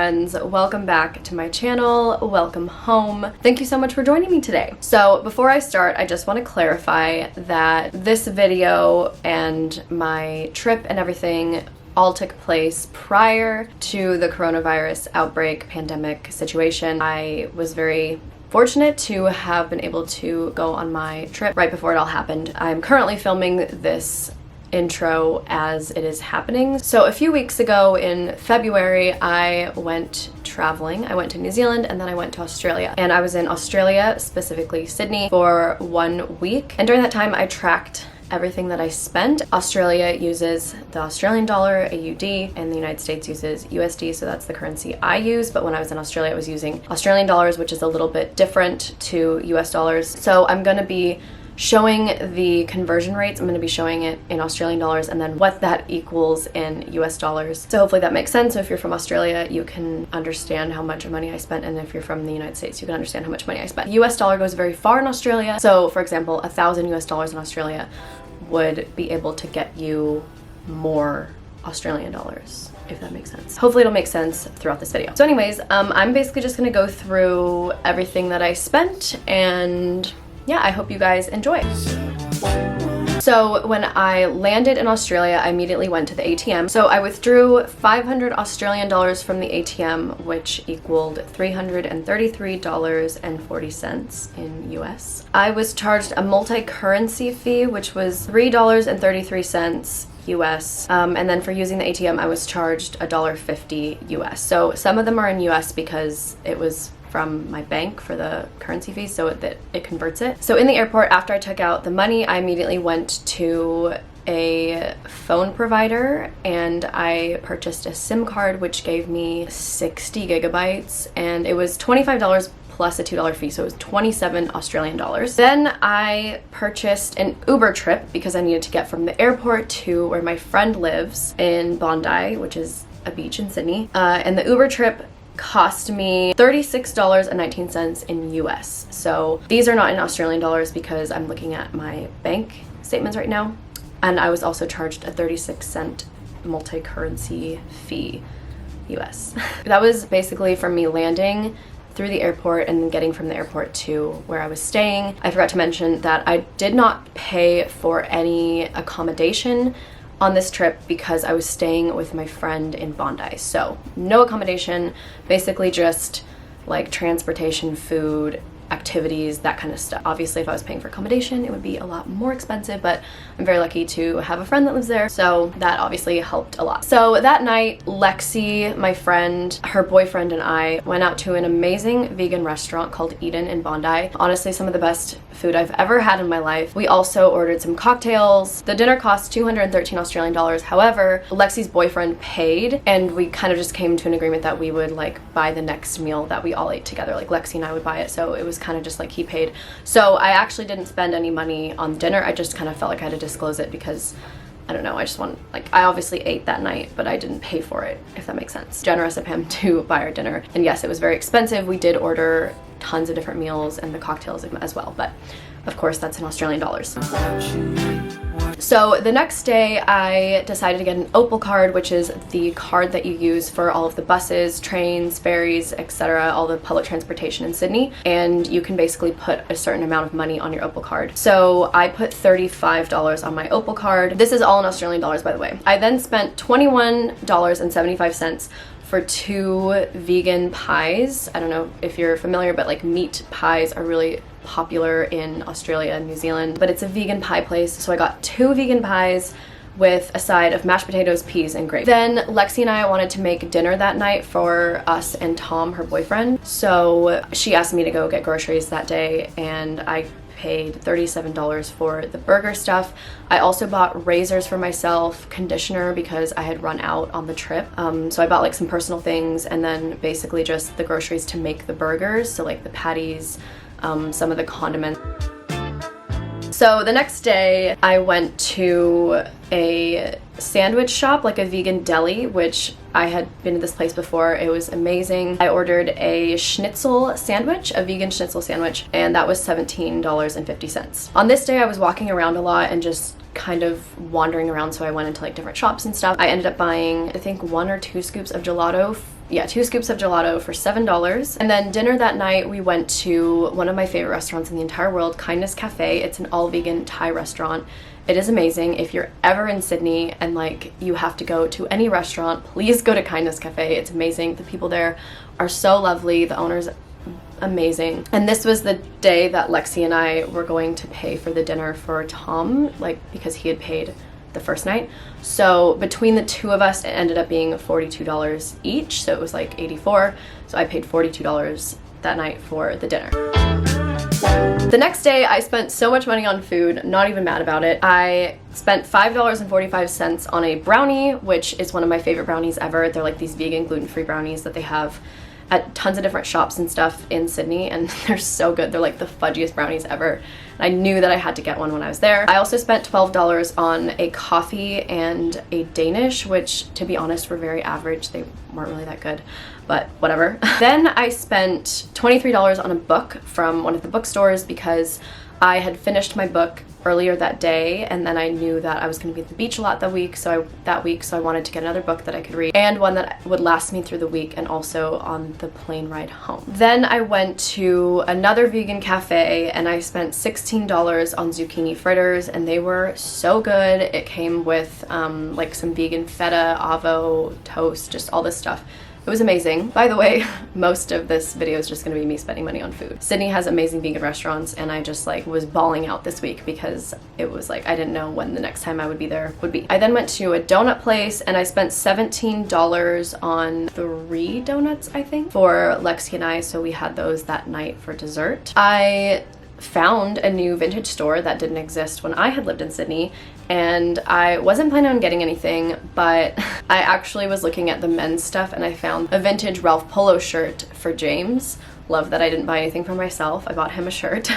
friends, welcome back to my channel, welcome home. Thank you so much for joining me today. So before I start, I just want to clarify that this video and my trip and everything all took place prior to the coronavirus outbreak pandemic situation. I was very fortunate to have been able to go on my trip right before it all happened. I'm currently filming this intro as it is happening. So a few weeks ago in February, I went traveling. I went to New Zealand and then I went to Australia. And I was in Australia, specifically Sydney, for 1 week. And during that time, I tracked everything that I spent. Australia uses the Australian dollar, AUD, and the United States uses USD, so that's the currency I use. But when I was in Australia, I was using Australian dollars, which is a little bit different to US dollars. So I'm gonna be showing the conversion rates. I'm going to be showing it in Australian dollars and then what that equals in US dollars. So hopefully that makes sense. So if you're from Australia, you can understand how much money I spent, and if you're from the United States, you can understand how much money I spent. US dollar goes very far in Australia. So for example, $1,000 US dollars in Australia would be able to get you more Australian dollars, if that makes sense. Hopefully it'll make sense throughout this video. So anyways, I'm basically just gonna go through everything that I spent, and yeah, I hope you guys enjoy. So when I landed in Australia, I immediately went to the ATM. So I withdrew 500 Australian dollars from the ATM, which equaled $333.40 in US. I was charged a multi-currency fee, which was $3.33 US. And then for using the ATM, I was charged $1.50 US. So some of them are in US because it was from my bank for the currency fee, so that it converts it. So in the airport, after I took out the money, I immediately went to a phone provider and I purchased a SIM card, which gave me 60 gigabytes, and it was $25 plus a $2 fee, so it was 27 Australian dollars. Then I purchased an Uber trip because I needed to get from the airport to where my friend lives in Bondi, which is a beach in Sydney, and the Uber trip cost me $36.19 in US. So these are not in Australian dollars because I'm looking at my bank statements right now. And I was also charged a 36-cent multi-currency fee US. That was basically from me landing through the airport and then getting from the airport to where I was staying. I forgot to mention that I did not pay for any accommodation on this trip because I was staying with my friend in Bondi. So no accommodation, basically just like transportation, food, activities, that kind of stuff. Obviously, if I was paying for accommodation, it would be a lot more expensive, but I'm very lucky to have a friend that lives there, so that obviously helped a lot. So that night, Lexi, my friend, her boyfriend, and I went out to an amazing vegan restaurant called Eden in Bondi. Honestly, some of the best food I've ever had in my life. We also ordered some cocktails. The dinner cost 213 Australian dollars. However, Lexi's boyfriend paid, and we kind of just came to an agreement that we would like buy the next meal that we all ate together. Like Lexi and I would buy it, so it was kind of just like he paid. So I actually didn't spend any money on dinner. I just kind of felt like I had to disclose it because I don't know, I just want, like, I obviously ate that night, but I didn't pay for it, if that makes sense. Generous of him to buy our dinner. And yes, it was very expensive. We did order tons of different meals and the cocktails as well, but of course that's in Australian dollars. So the next day I decided to get an Opal Card, which is the card that you use for all of the buses, trains, ferries, etc., all the public transportation in Sydney, and you can basically put a certain amount of money on your Opal Card. So I put $35 on my Opal Card. This is all in Australian dollars, by the way. I then spent $21.75 for 2 vegan pies. I don't know if you're familiar, but like meat pies are really popular in Australia and New Zealand, but it's a vegan pie place. So I got 2 vegan pies with a side of mashed potatoes, peas, and gravy. Then Lexi and I wanted to make dinner that night for us and Tom, her boyfriend. So she asked me to go get groceries that day, and I paid $37 for the burger stuff. I also bought razors for myself, conditioner because I had run out on the trip. So I bought like some personal things, and then basically just the groceries to make the burgers. So like the patties, some of the condiments. So the next day I went to a sandwich shop, like a vegan deli, which I had been to this place before. It was amazing. I ordered a schnitzel sandwich, a vegan schnitzel sandwich, and that was $17.50. On this day I was walking around a lot and just kind of wandering around, so I went into like different shops and stuff. I ended up buying, I think, 1 or 2 scoops of gelato yeah, 2 scoops of gelato for $7. And then dinner that night, we went to one of my favorite restaurants in the entire world, Kindness Cafe. It's an all-vegan Thai restaurant. It is amazing. If you're ever in Sydney and like you have to go to any restaurant, please go to Kindness Cafe. It's amazing. The people there are so lovely. The owner's amazing. And this was the day that Lexi and I were going to pay for the dinner for Tom, like because he had paid the first night. So between the two of us, it ended up being $42 each. So it was like $84. So I paid $42 that night for the dinner. The next day, I spent so much money on food, not even mad about it. I spent $5.45 on a brownie, which is one of my favorite brownies ever. They're like these vegan, gluten-free brownies that they have at tons of different shops and stuff in Sydney, and they're so good. They're like the fudgiest brownies ever. And I knew that I had to get one when I was there. I also spent $12 on a coffee and a Danish, which to be honest were very average. They weren't really that good, but whatever. Then I spent $23 on a book from one of the bookstores because I had finished my book earlier that day, and then I knew that I was going to be at the beach a lot that week, so I wanted to get another book that I could read and one that would last me through the week and also on the plane ride home. Then I went to another vegan cafe and I spent $16 on zucchini fritters, and they were so good. It came with like some vegan feta, avo, toast, just all this stuff. It was amazing. By the way, most of this video is just gonna be me spending money on food. Sydney has amazing vegan restaurants, and I just like was bawling out this week because it was like I didn't know when the next time I would be there would be. I then went to a donut place and I spent $17 on 3 donuts, I think, for Lexi and I, so we had those that night for dessert. I found a new vintage store that didn't exist when I had lived in Sydney, and I wasn't planning on getting anything, but I actually was looking at the men's stuff and I found a vintage Ralph Polo shirt for James. Love that I didn't buy anything for myself. I bought him a shirt,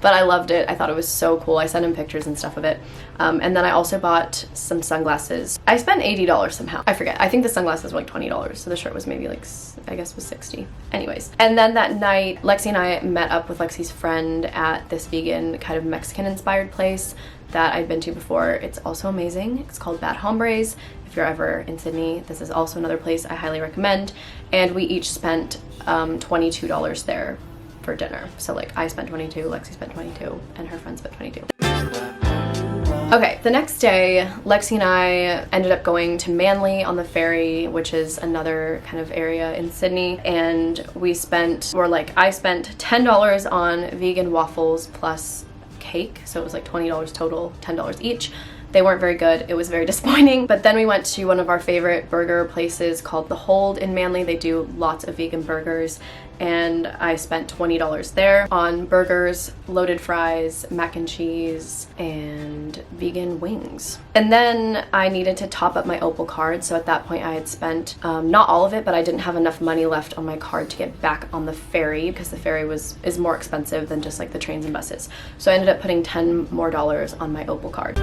but I loved it. I thought it was so cool. I sent him pictures and stuff of it. And then I also bought some sunglasses. I spent $80 somehow. I forget. I think the sunglasses were like $20, so the shirt was maybe like, I guess was 60. Anyways. And then that night, Lexi and I met up with Lexi's friend at this vegan kind of Mexican-inspired place that I'd been to before. It's also amazing. It's called Bad Hombres. If you're ever in Sydney, this is also another place I highly recommend. And we each spent $22 there for dinner. So like I spent 22, Lexi spent 22, and her friend spent 22. Okay, the next day, Lexi and I ended up going to Manly on the ferry, which is another kind of area in Sydney, and I spent $10 on vegan waffles plus cake, so it was like $20 total, $10 each. They weren't very good. It was very disappointing. But then we went to one of our favorite burger places called The Hold in Manly. They do lots of vegan burgers, and I spent $20 there on burgers, loaded fries, mac and cheese, and vegan wings. And then I needed to top up my Opal card, so at that point I had spent not all of it, but I didn't have enough money left on my card to get back on the ferry because the ferry is more expensive than just like the trains and buses. So I ended up putting $10 more on my Opal card.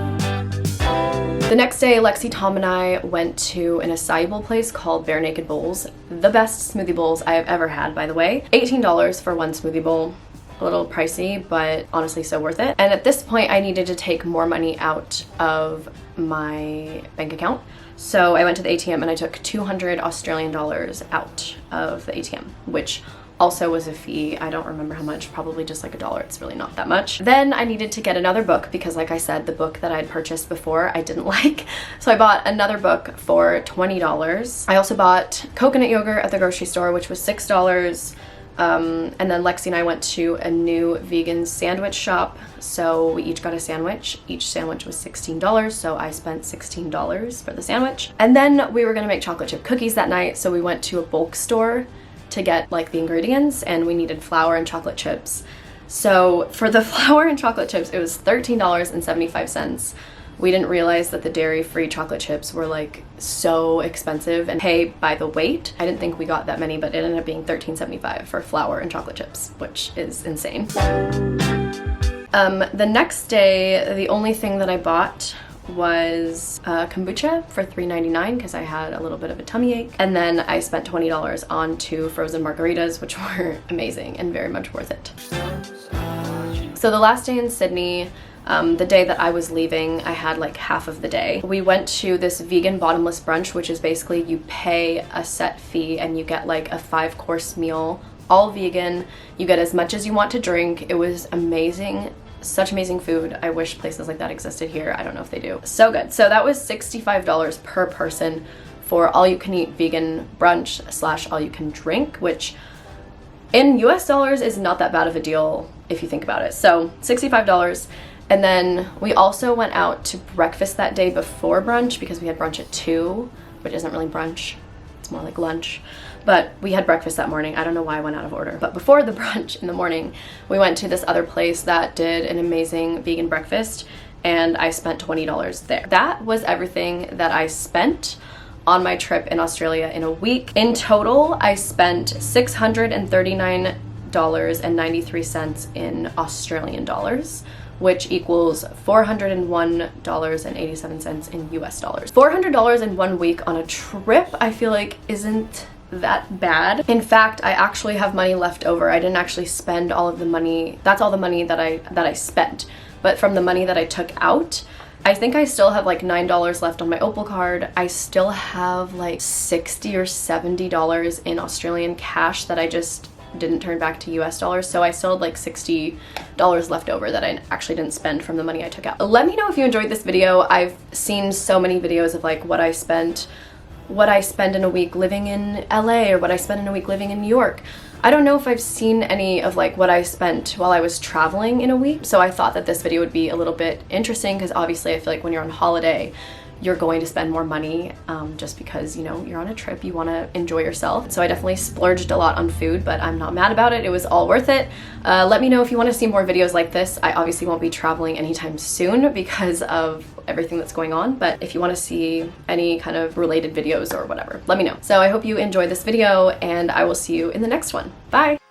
The next day, Lexi, Tom, and I went to an acai bowl place called Bare Naked Bowls. The best smoothie bowls I have ever had, by the way. $18 for one smoothie bowl. A little pricey, but honestly so worth it. And at this point, I needed to take more money out of my bank account. So I went to the ATM and I took 200 Australian dollars out of the ATM, which also was a fee. I don't remember how much, probably just like $1. It's really not that much. Then I needed to get another book because, like I said, the book that I'd purchased before I didn't like. So I bought another book for $20. I also bought coconut yogurt at the grocery store, which was $6. And then Lexi and I went to a new vegan sandwich shop. So we each got a sandwich. Each sandwich was $16, so I spent $16 for the sandwich. And then we were gonna make chocolate chip cookies that night, so we went to a bulk store to get like the ingredients, and we needed flour and chocolate chips. So for the flour and chocolate chips, it was $13.75. We didn't realize that the dairy-free chocolate chips were like so expensive and pay by the weight. I didn't think we got that many, but it ended up being $13.75 for flour and chocolate chips, which is insane. The next day, the only thing that I bought was kombucha for $3.99 because I had a little bit of a tummy ache, and then I spent $20 on 2 frozen margaritas, which were amazing and very much worth it. So the last day in Sydney, The day that I was leaving, I had like half of the day. We went to this vegan bottomless brunch, which is basically you pay a set fee and you get like a 5-course meal, all vegan. You get as much as you want to drink. It was amazing. Such amazing food. I wish places like that existed here. I don't know if they do. So good. So that was $65 per person for all you can eat vegan brunch / all you can drink, which in US dollars is not that bad of a deal if you think about it. So $65. And then we also went out to breakfast that day before brunch because we had brunch at 2, which isn't really brunch. It's more like lunch. But we had breakfast that morning. I don't know why I went out of order. But before the brunch in the morning, we went to this other place that did an amazing vegan breakfast, and I spent $20 there. That was everything that I spent on my trip in Australia in a week. In total, I spent $639.93 in Australian dollars, which equals $401.87 in US dollars. $400 in 1 week on a trip, I feel like isn't that bad. In fact, I actually have money left over. I didn't actually spend all of the money. That's all the money that I spent. But from the money that I took out, I think I still have like $9 left on my Opal card. I still have like $60 or $70 in Australian cash that I just didn't turn back to US dollars, so I still had like $60 left over that I actually didn't spend from the money I took out. Let me know if you enjoyed this video. I've seen so many videos of like what I spend in a week living in LA or what I spend in a week living in New York. I don't know if I've seen any of like what I spent while I was traveling in a week, so I thought that this video would be a little bit interesting because obviously I feel like when you're on holiday, you're going to spend more money just because, you know, you're on a trip, you want to enjoy yourself. So I definitely splurged a lot on food, but I'm not mad about it. It was all worth it. Let me know if you want to see more videos like this. I obviously won't be traveling anytime soon because of everything that's going on, but if you want to see any kind of related videos or whatever, let me know. So I hope you enjoyed this video and I will see you in the next one. Bye!